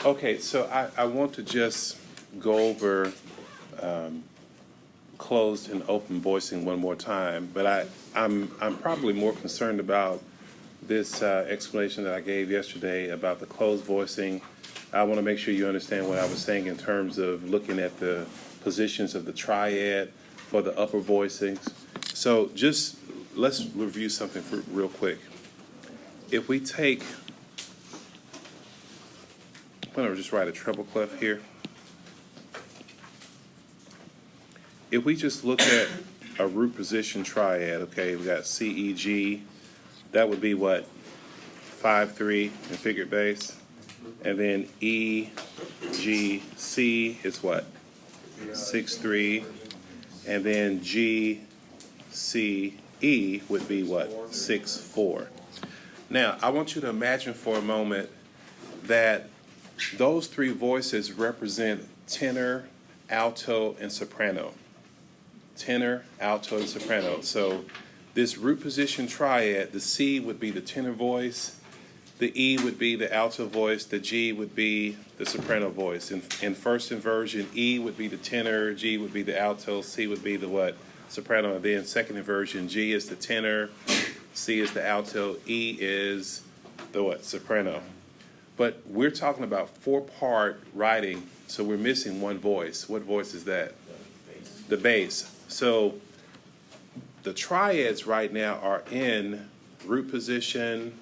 Okay, so I want to just go over closed and open voicing one more time, but I'm probably more concerned about this explanation that I gave yesterday about the closed voicing. I want to make sure you understand what I was saying in terms of looking at the positions of the triad for the upper voicings. So just let's review something real quick. If we take, I'm going to just write a treble clef here. If we just look at a root position triad, okay, we got C, E, G, that would be what? 5-3 in figured bass. And then E, G, C is what? 6-3. And then G, C, E would be what? 6-4. Now, I want you to imagine for a moment that those three voices represent tenor, alto, and soprano. Tenor, alto, and soprano. So this root position triad, the C would be the tenor voice, the E would be the alto voice, the G would be the soprano voice. In first inversion, E would be the tenor, G would be the alto, C would be the what? Soprano. And then second inversion, G is the tenor, C is the alto, E is the what? Soprano. But we're talking about 4-part writing, so we're missing one voice. What voice is that? The bass. So the triads right now are in root position,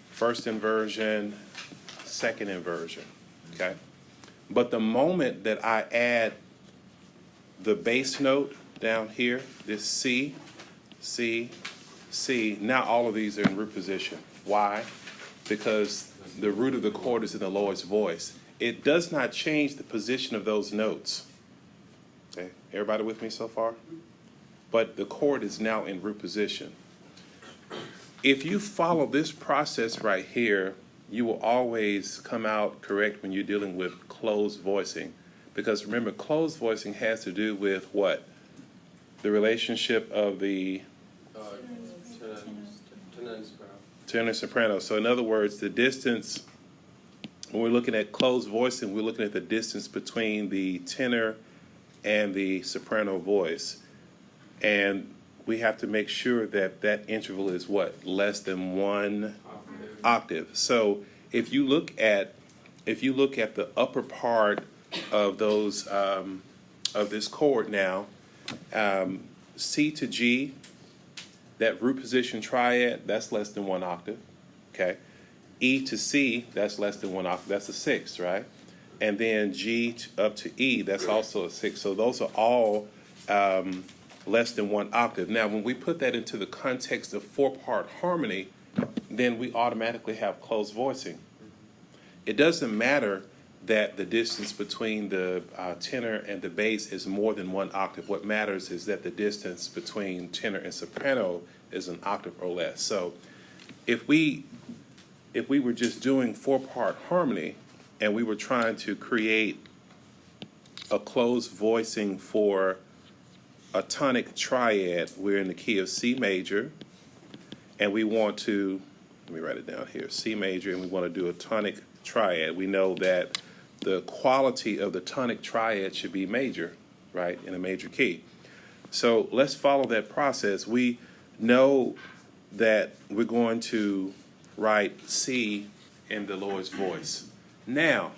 first inversion, second inversion, okay? But the moment that I add the bass note down here, this C, C, C, now all of these are in root position. Why? Because the root of the chord is in the lowest voice. It does not change the position of those notes. Okay, everybody with me so far? But the chord is now in root position. If you follow this process right here, you will always come out correct when you're dealing with closed voicing. Because remember, closed voicing has to do with what? The relationship of the tenor and soprano. So in other words, the distance, when we're looking at closed voicing, we're looking at the distance between the tenor and the soprano voice. And we have to make sure that that interval is what? Less than one octave. So if you look at the upper part of those of this chord now, C to G, that root position triad, that's less than one octave. Okay. E to C, that's less than one octave. That's a sixth, right? And then G up to E, that's also a sixth. So those are all less than one octave. Now, when we put that into the context of 4-part harmony, then we automatically have closed voicing. It doesn't matter that the distance between the tenor and the bass is more than one octave. What matters is that the distance between tenor and soprano is an octave or less. So if we were just doing 4-part harmony and we were trying to create a closed voicing for a tonic triad, we're in the key of C major, and we want to, let me write it down here, C major, and we want to do a tonic triad. We know that the quality of the tonic triad should be major, right, in a major key. So let's follow that process. We know that we're going to write C in the lowest voice. Now,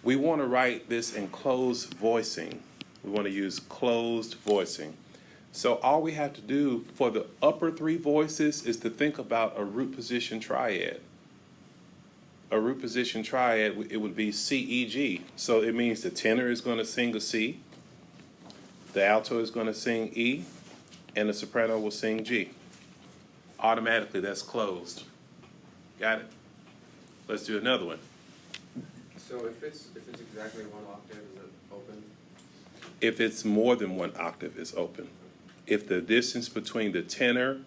we want to write this in closed voicing. We want to use closed voicing. So all we have to do for the upper 3 voices is to think about a root position triad. A root position triad, it would be C, E, G. So it means the tenor is going to sing a C, the alto is going to sing E, and the soprano will sing G. Automatically, that's closed. Got it? Let's do another one. So if it's exactly one octave, is it open? If it's more than one octave, it's open. If the distance between the tenor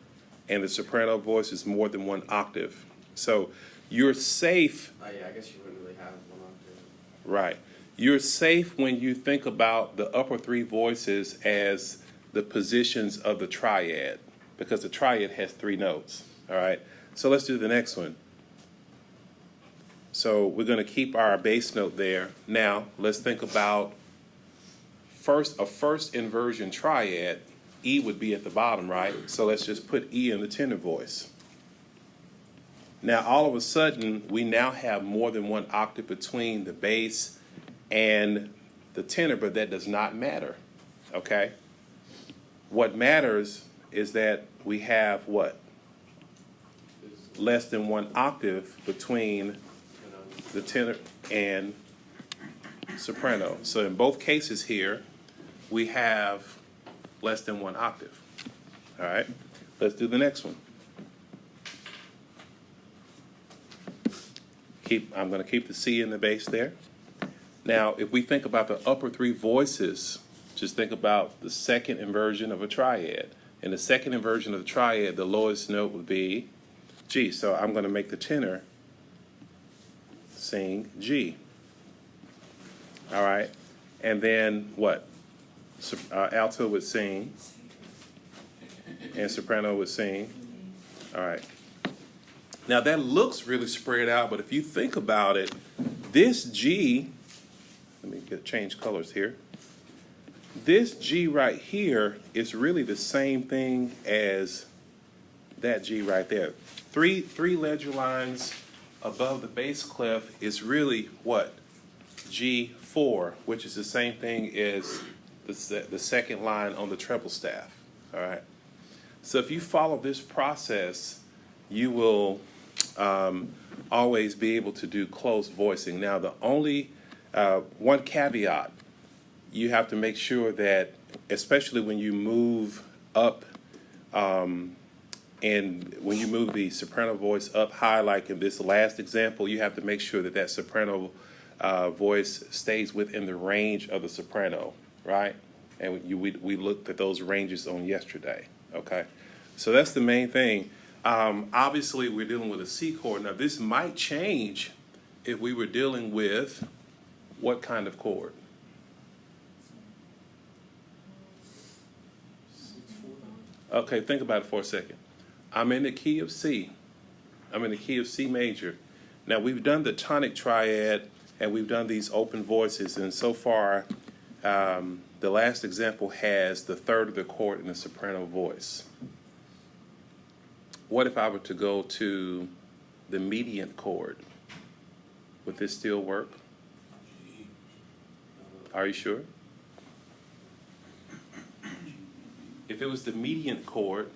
and the soprano voice is more than one octave. So you're safe. Yeah, I guess you wouldn't really have one octave. Right. You're safe when you think about the upper 3 voices as the positions of the triad, because the triad has 3 notes. All right. So let's do the next one. So we're going to keep our bass note there. Now let's think about a first inversion triad. E would be at the bottom, right? So let's just put E in the tenor voice. Now all of a sudden we now have more than one octave between the bass and the tenor, but that does not matter. Okay? What matters is that we have what? Less than one octave between the tenor and soprano. So in both cases here, we have less than one octave. All right, let's do the next one. I'm going to keep the C in the bass there. Now, if we think about the upper three voices, just think about the second inversion of a triad. In the second inversion of the triad, the lowest note would be G. So I'm going to make the tenor sing G. All right, and then what? Alto would sing, and soprano would sing. All right. Now that looks really spread out, but if you think about it, this G, let me change colors here. This G right here is really the same thing as that G right there. Three ledger lines above the bass clef is really what? G4, which is the same thing as the second line on the treble staff. All right. So if you follow this process, you will always be able to do close voicing. Now, the only one caveat, you have to make sure that, especially when you move up and when you move the soprano voice up high, like in this last example, you have to make sure that that soprano voice stays within the range of the soprano, right? And we looked at those ranges on yesterday, okay? So that's the main thing. Obviously, we're dealing with a C chord. Now, this might change if we were dealing with what kind of chord? Okay, think about it for a second. I'm in the key of C. I'm in the key of C major. Now, we've done the tonic triad, and we've done these open voices, and so far, the last example has the third of the chord in the soprano voice. What if I were to go to the median chord? Would this still work? Are you sure? If it was the median chord,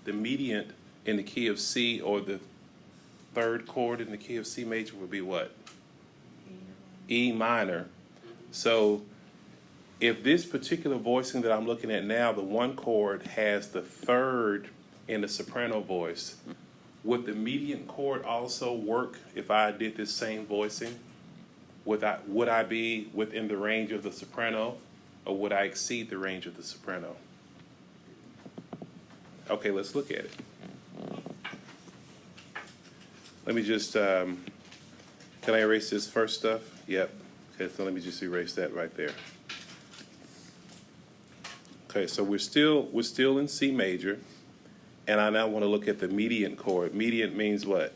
the median in the key of C, or the third chord in the key of C major would be what? E minor. So if this particular voicing that I'm looking at now, the one chord has the third in the soprano voice, would the median chord also work if I did this same voicing? Would I be within the range of the soprano, or would I exceed the range of the soprano? Okay, let's look at it. Let me just, can I erase this first stuff? Yep. Okay, so let me just erase that right there. Okay, so we're still in C major, and I now want to look at the median chord. Median means what?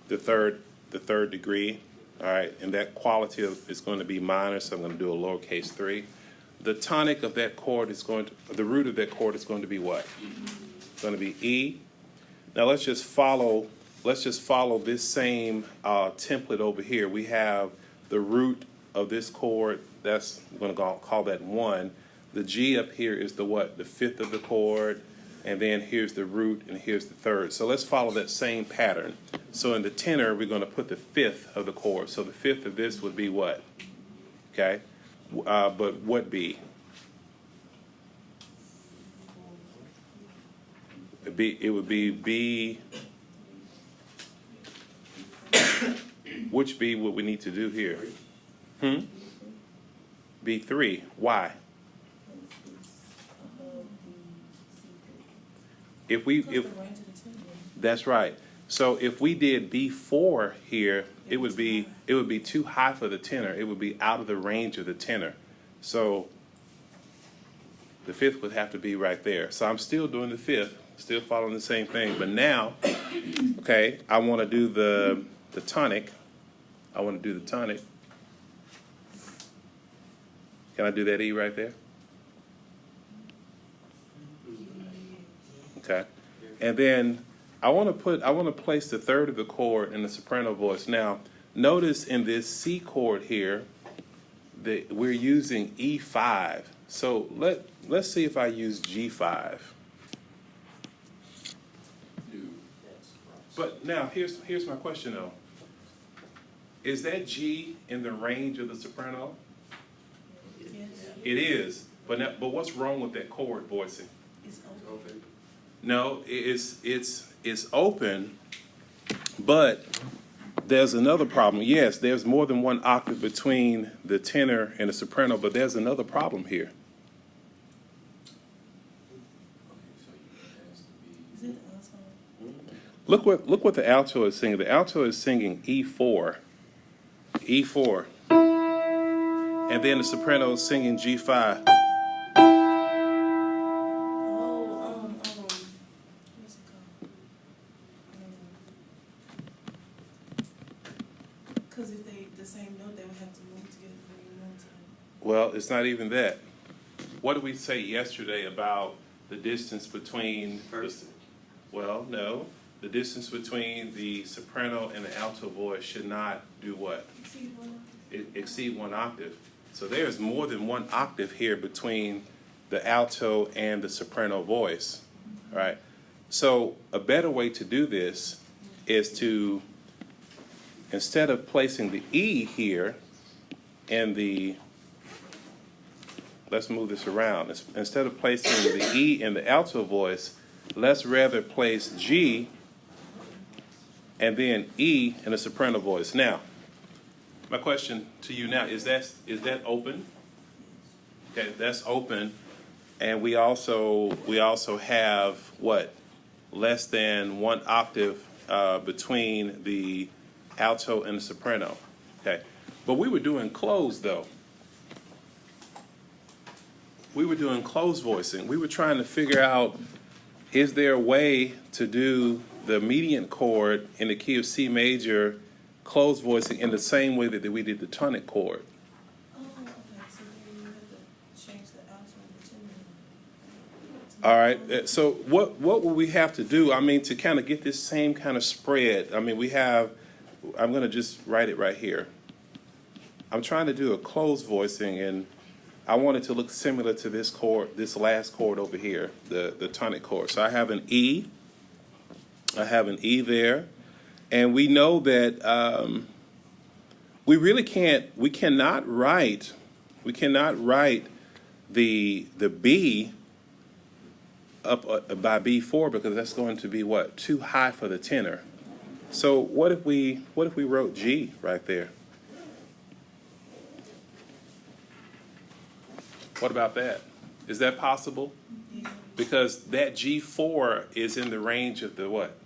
The third degree. All right, and that quality is going to be minor, so I'm going to do a lowercase 3. The tonic of that chord is the root of that chord is going to be what? It's going to be E. Now let's just follow this same template over here. We have the root of this chord. I'm going to call that 1. The G up here is the what? The fifth of the chord, and then here's the root, and here's the third. So let's follow that same pattern. So in the tenor, we're going to put the fifth of the chord. So the fifth of this would be what? Okay, but what B? It would be B. Which B would we need to do here? B3. Why? That's right. So if we did B4 here, it would be too high for the tenor. It would be out of the range of the tenor. So the fifth would have to be right there. So I'm still doing the fifth, still following the same thing. But now Okay, I want to do the tonic. I want to do the tonic. Can I do that E right there? Okay. And then I want to place the third of the chord in the soprano voice. Now, notice in this C chord here that we're using E5. So let's see if I use G5. But now here's my question though. Is that G in the range of the soprano? Yes. It is. But what's wrong with that chord voicing? It's Open. No, it's open, but there's another problem. Yes, there's more than one octave between the tenor and the soprano, but there's another problem here. Is it also? Look what the alto is singing. The alto is singing E4, E4, and then the soprano is singing G5. What's it called? Because if they the same note, they would have to move together for your note time. Well, it's not even that. What did we say yesterday about the distance between First. Well, no. The distance between the soprano and the alto voice should not do what? Exceed one. Exceed one octave. So there's more than one octave here between the alto and the soprano voice, right? So a better way to do this is to, instead of placing the E here in the, let's move this around. Instead of placing the E in the alto voice, let's rather place G and then E in the soprano voice. Now, my question to you now, is that open? Okay, that's open. And we also have what? Less than one octave between the alto and the soprano. Okay. But we were doing closed though. We were doing closed voicing. We were trying to figure out, is there a way to do the median chord in the key of C major closed voicing in the same way that we did the tonic chord? Oh, okay. So then you have to change the alto and the tenor. All right. So what will we have to do? I mean, to kind of get this same kind of spread. I mean, I'm going to just write it right here. I'm trying to do a closed voicing, and I want it to look similar to this chord, this last chord over here, the tonic chord. So I have an E. I have an E there. And we know that we cannot write the B up by B4 because that's going to be what? Too high for the tenor. So what if we wrote G right there? What about that? Is that possible? Yeah. Because that G4 is in the range of the what?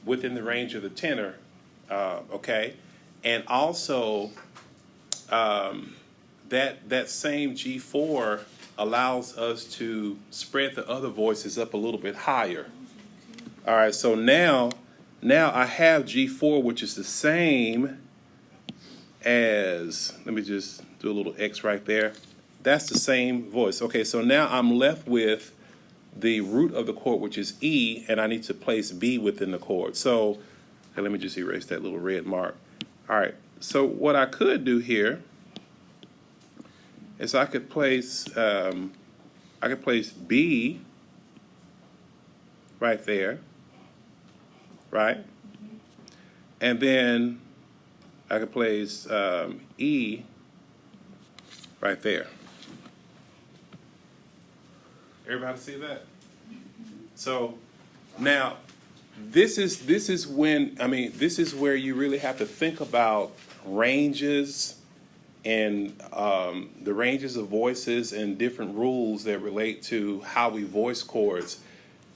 Within the range of the tenor, okay? And also, that same G4 allows us to spread the other voices up a little bit higher. All right, so now I have G4, which is the same as, let me just do a little X right there. That's the same voice. Okay, so now I'm left with the root of the chord, which is E, and I need to place B within the chord. So let me just erase that little red mark. All right, so what I could do here is I could place B right there, right? And then I could place E right there. Everybody see that? So now this is where you really have to think about ranges and the ranges of voices and different rules that relate to how we voice chords.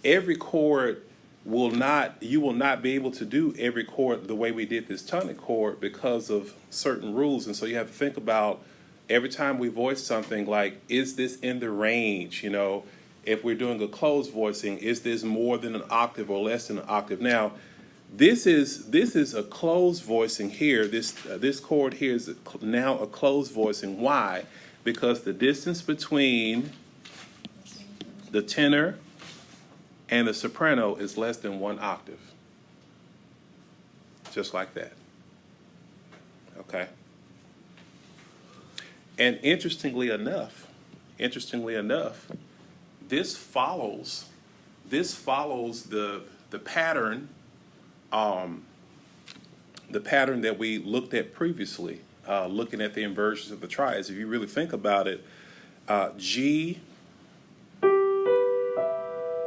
Every chord you will not be able to do every chord the way we did this tonic chord because of certain rules, and so you have to think about every time we voice something like, is this in the range? You know, if we're doing a closed voicing, is this more than an octave or less than an octave? Now, this is a closed voicing here. This chord here is now a closed voicing. Why? Because the distance between the tenor and the soprano is less than 1 octave. Just like that. Okay? And interestingly enough, this follows the pattern that we looked at previously, looking at the inversions of the triads. If you really think about it, G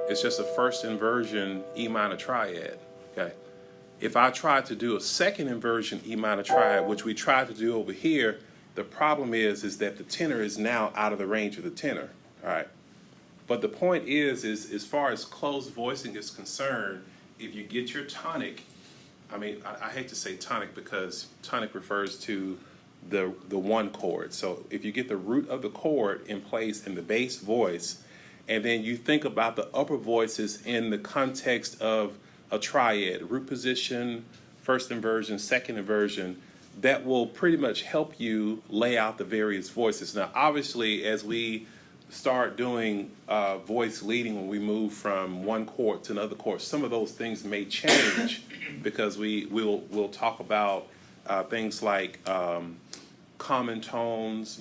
is just a first inversion E minor triad. Okay. If I try to do a second inversion E minor triad, which we tried to do over here, the problem is that the tenor is now out of the range of the tenor. All right. But the point is as far as closed voicing is concerned, if you get your tonic, I mean, I hate to say tonic because tonic refers to the one chord. So if you get the root of the chord in place in the bass voice, and then you think about the upper voices in the context of a triad, root position, first inversion, second inversion, that will pretty much help you lay out the various voices. Now, obviously, as we start doing voice leading, when we move from one chord to another chord, some of those things may change because we'll talk about things like common tones,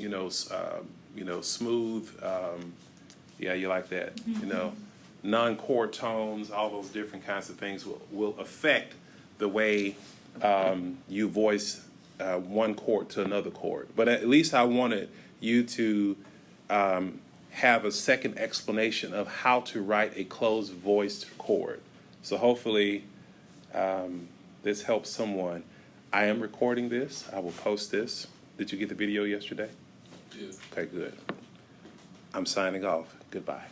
smooth, yeah, you like that, non-chord tones, all those different kinds of things will affect the way you voice one chord to another chord. But at least I wanted you to have a second explanation of how to write a closed voiced chord. So hopefully this helps someone. I am recording this. I will post this. Did you get the video yesterday? Yeah. Okay, good. I'm signing off. Goodbye.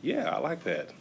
Yeah, I like that.